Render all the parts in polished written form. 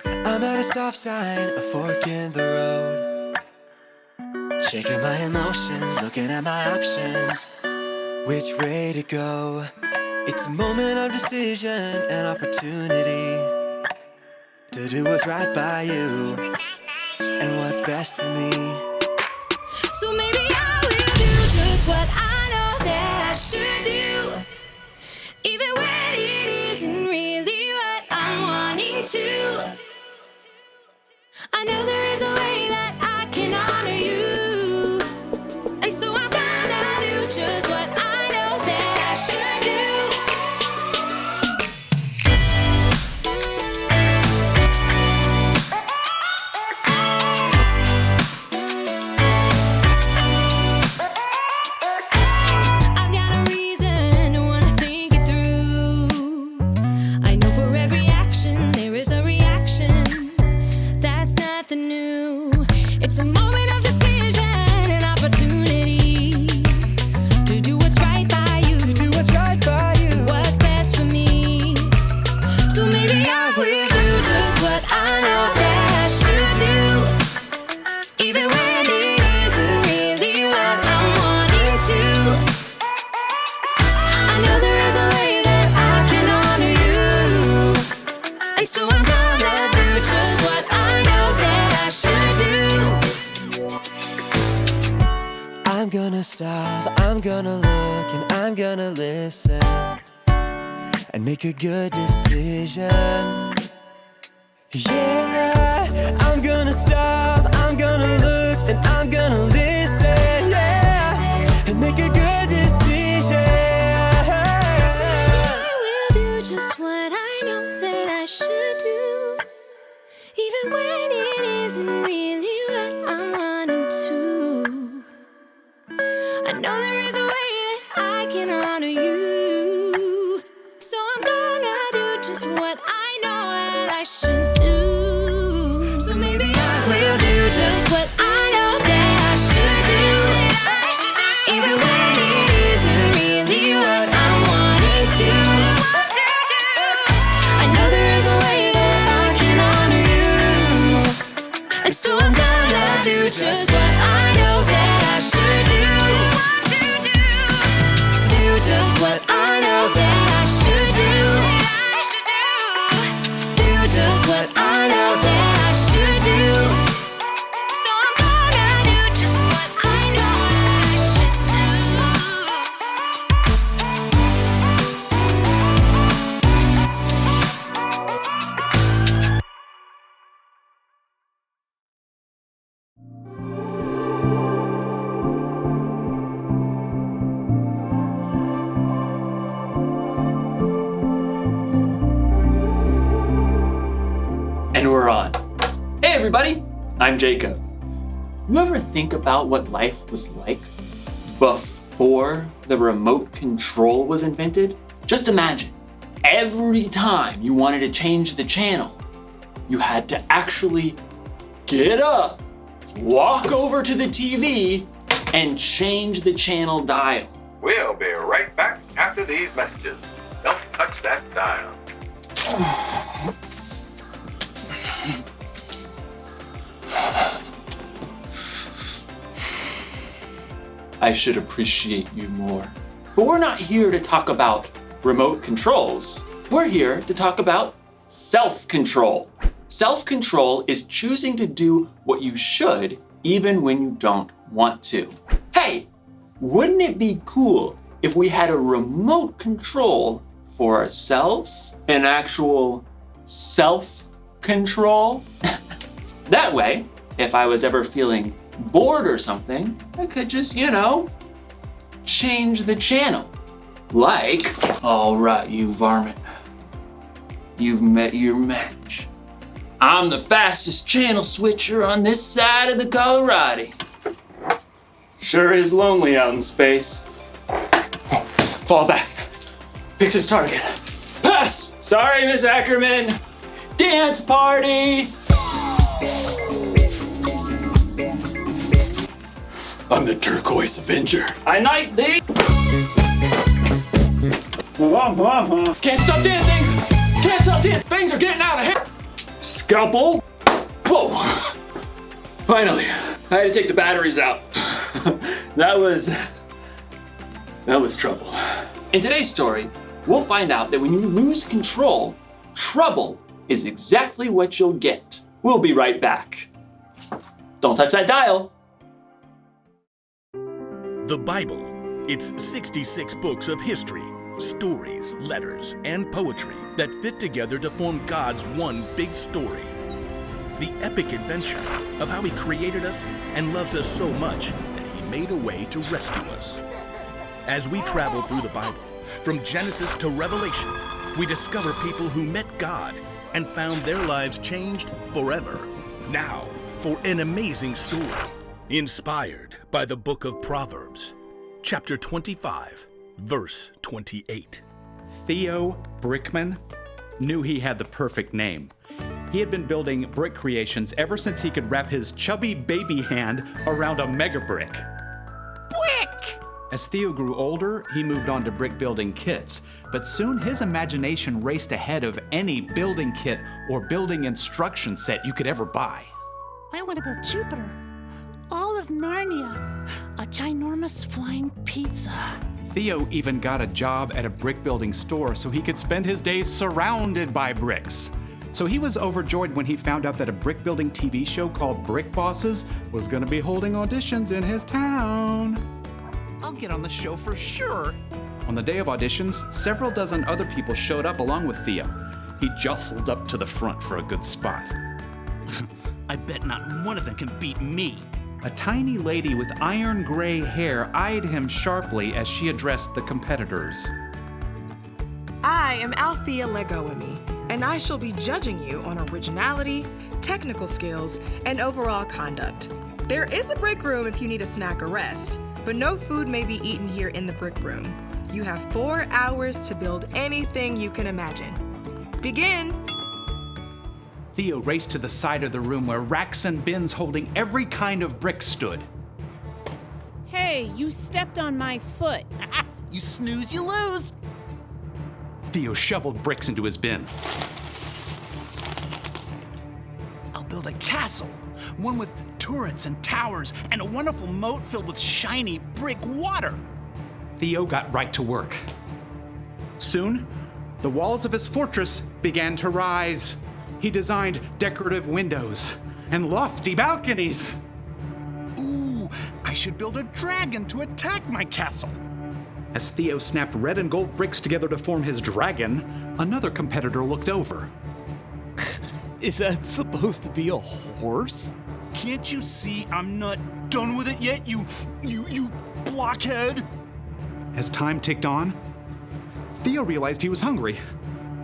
I'm at a stop sign, a fork in the road. Shaking my emotions, looking at my options. Which way to go? It's a moment of decision and opportunity to do what's right by you and what's best for me. So maybe I will do just what I know that I should do, even when it isn't really what I'm wanting to. I know there is a way that I can honor you, and so I'm gonna do just what I know that I should do. I've got a reason to wanna think it through. I know for every action there is a reaction. That's nothing new. It's a moment of decision and opportunity to do what's right by you, To do what's right by you. what's best for me. So maybe I will do just what I know that I should do, even when it isn't really what I'm wanting to. I know there is a way that I can honor you, and so I'm gonna do just what I know that I should do. I'm gonna stop, I'm gonna look, and I'm gonna listen and make a good decision. Yeah, I'm gonna stop, I'm gonna look, and I'm gonna listen, yeah, and make a good decision. I will do just what I know that I should do, even when it isn't really what I'm wanting to. I know there is a way that I can honor you, so I'm gonna do just what I know that I should do. So maybe I will do just what I know that I should do, even when it isn't really what I'm wanting to. I know there is a way that I can honor you, and so I'm gonna do just what I know that I should do. Do just what I know that I should do. Do just what I know that I should do. So I'm gonna do just what I know that I should And we're on. Hey everybody, I'm Jacob. You ever think about what life was like before the remote control was invented? Just imagine, every time you wanted to change the channel, you had to actually get up, walk over to the TV, and change the channel dial. We'll be right back after these messages. Don't touch that dial. I should appreciate you more. But we're not here to talk about remote controls. We're here to talk about self-control. Self-control is choosing to do what you should even when you don't want to. Hey, wouldn't it be cool if we had a remote control for ourselves? An actual self-control? That way, if I was ever feeling bored or something, I could just, change the channel. Like, all right, you varmint. You've met your match. I'm the fastest channel switcher on this side of the Colorado. Sure is lonely out in space. Fall back. Picks his target. Pass! Sorry, Miss Ackerman. Dance party! I'm the Turquoise Avenger. I knight thee! Can't stop dancing! Can't stop dancing! Things are getting out of hand! Scalpel! Whoa! Finally, I had to take the batteries out. That was trouble. In today's story, we'll find out that when you lose control, trouble is exactly what you'll get. We'll be right back. Don't touch that dial. The Bible. It's 66 books of history, stories, letters, and poetry that fit together to form God's one big story. The epic adventure of how He created us and loves us so much that He made a way to rescue us. As we travel through the Bible, from Genesis to Revelation, we discover people who met God and found their lives changed forever. Now, for an amazing story, inspired by the book of Proverbs, chapter 25, verse 28. Theo Brickman knew he had the perfect name. He had been building brick creations ever since he could wrap his chubby baby hand around a mega brick. Brick! As Theo grew older, he moved on to brick building kits, but soon his imagination raced ahead of any building kit or building instruction set you could ever buy. I want to build Jupiter, all of Narnia, a ginormous flying pizza. Theo even got a job at a brick building store so he could spend his days surrounded by bricks. So he was overjoyed when he found out that a brick building TV show called Brick Bosses was going to be holding auditions in his town. I'll get on the show for sure. On the day of auditions, several dozen other people showed up along with Theo. He jostled up to the front for a good spot. I bet not one of them can beat me. A tiny lady with iron gray hair eyed him sharply as she addressed the competitors. I am Althea Legoimi, and I shall be judging you on originality, technical skills, and overall conduct. There is a break room if you need a snack or rest, but no food may be eaten here in the brick room. You have 4 hours to build anything you can imagine. Begin! Theo raced to the side of the room where racks and bins holding every kind of brick stood. Hey, you stepped on my foot. You snooze, you lose. Theo shoveled bricks into his bin. I'll build a castle, one with turrets and towers and a wonderful moat filled with shiny brick water. Theo got right to work. Soon, the walls of his fortress began to rise. He designed decorative windows and lofty balconies. Ooh, I should build a dragon to attack my castle. As Theo snapped red and gold bricks together to form his dragon, another competitor looked over. Is that supposed to be a horse? Can't you see I'm not done with it yet, you blockhead? As time ticked on, Theo realized he was hungry,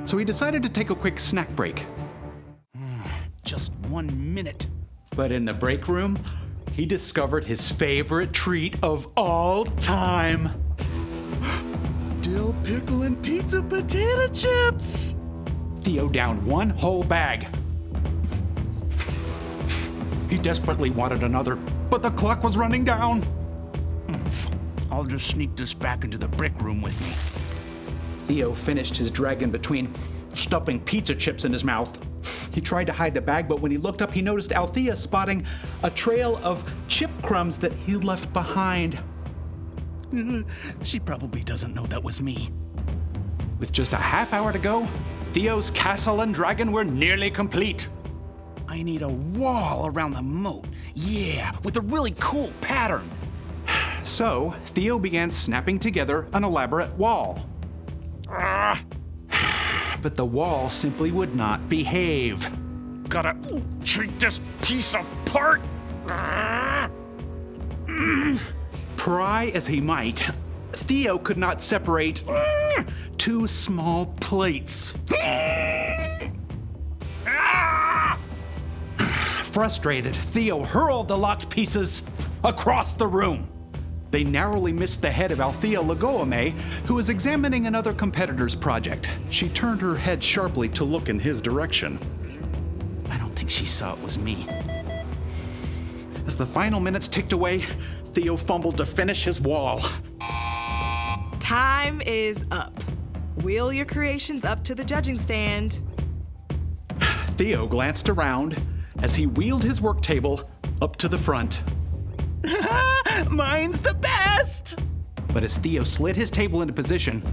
so he decided to take a quick snack break. Just 1 minute. But in the break room, he discovered his favorite treat of all time. Dill pickle and pizza potato chips! Theo downed one whole bag. He desperately wanted another, but the clock was running down. I'll just sneak this back into the brick room with me. Theo finished his dragon between stuffing pizza chips in his mouth. He tried to hide the bag, but when he looked up, he noticed Althea spotting a trail of chip crumbs that he'd left behind. She probably doesn't know that was me. With just a half hour to go, Theo's castle and dragon were nearly complete. I need a wall around the moat. Yeah, with a really cool pattern. So, Theo began snapping together an elaborate wall. But the wall simply would not behave. Gotta treat this piece apart. Pry as he might, Theo could not separate two small plates. Frustrated, Theo hurled the locked pieces across the room. They narrowly missed the head of Althea Legoime, who was examining another competitor's project. She turned her head sharply to look in his direction. I don't think she saw it was me. As the final minutes ticked away, Theo fumbled to finish his wall. Time is up. Wheel your creations up to the judging stand. Theo glanced around as he wheeled his work table up to the front. Mine's the best! But as Theo slid his table into position,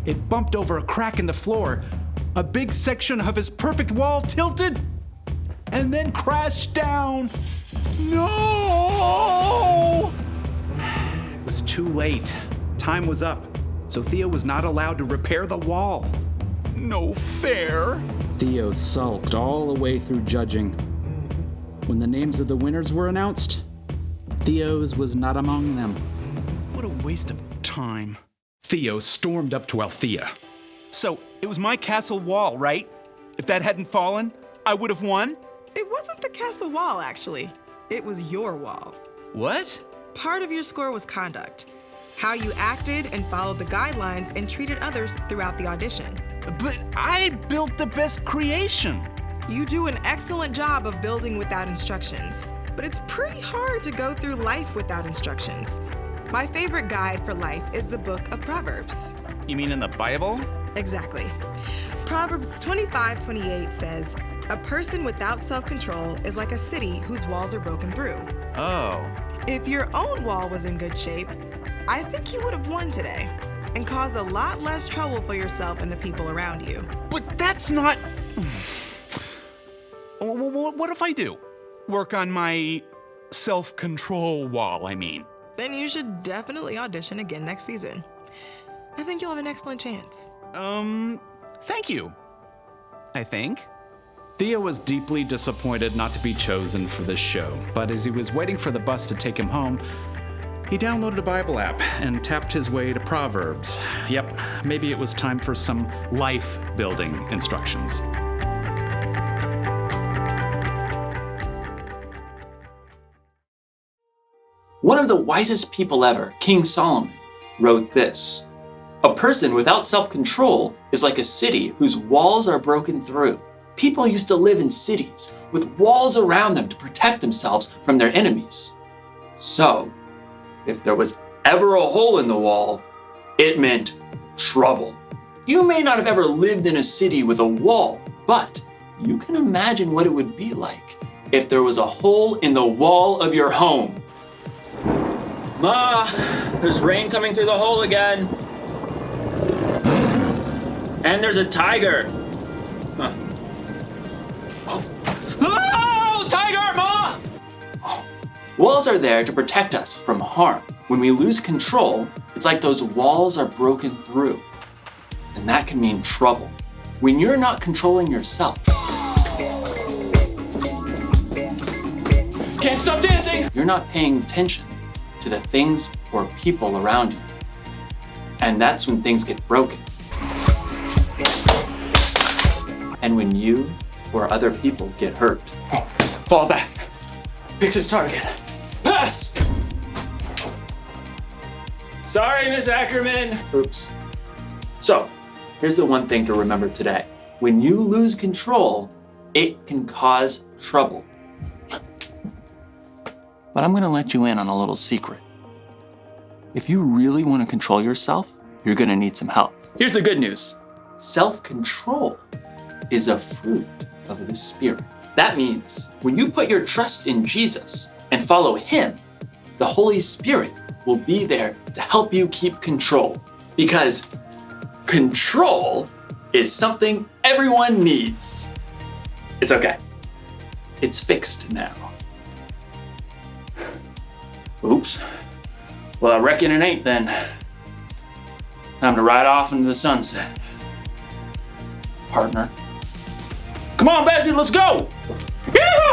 it bumped over a crack in the floor. A big section of his perfect wall tilted and then crashed down. No! It was too late. Time was up, so Theo was not allowed to repair the wall. No fair. Theo sulked all the way through judging. When the names of the winners were announced, Theo's was not among them. What a waste of time. Theo stormed up to Althea. So, it was my castle wall, right? If that hadn't fallen, I would have won? It wasn't the castle wall, actually. It was your wall. What? Part of your score was conduct. How you acted and followed the guidelines and treated others throughout the audition. But I built the best creation. You do an excellent job of building without instructions, but it's pretty hard to go through life without instructions. My favorite guide for life is the book of Proverbs. You mean in the Bible? Exactly. Proverbs 25:28 says, "A person without self-control is like a city whose walls are broken through." Oh. If your own wall was in good shape, I think you would have won today and caused a lot less trouble for yourself and the people around you. But that's not... What if I do? Work on my self-control wall, I mean. Then you should definitely audition again next season. I think you'll have an excellent chance. Thank you. I think. Theo was deeply disappointed not to be chosen for this show, but as he was waiting for the bus to take him home, he downloaded a Bible app and tapped his way to Proverbs. Yep, maybe it was time for some life-building instructions. One of the wisest people ever, King Solomon, wrote this: "A person without self-control is like a city whose walls are broken through." People used to live in cities with walls around them to protect themselves from their enemies. So, if there was ever a hole in the wall, it meant trouble. You may not have ever lived in a city with a wall, but you can imagine what it would be like if there was a hole in the wall of your home. Ma, there's rain coming through the hole again. And there's a tiger. Huh. Oh, tiger, Ma! Walls are there to protect us from harm. When we lose control, it's like those walls are broken through. And that can mean trouble. When you're not controlling yourself. Can't stop dancing! You're not paying attention to the things or people around you. And that's when things get broken. And when you or other people get hurt. Oh, fall back. Picks his target. Pass! Sorry, Miss Ackerman. Oops. So, here's the one thing to remember today. When you lose control, it can cause trouble. But I'm gonna let you in on a little secret. If you really want to control yourself, you're gonna need some help. Here's the good news. Self-control is a fruit of the Spirit. That means when you put your trust in Jesus and follow Him, the Holy Spirit will be there to help you keep control. Because control is something everyone needs. It's okay. It's fixed now. Oops. Well, I reckon it ain't then. Time to ride off into the sunset. Partner. Come on, Bessie, let's go! Yoo-hoo!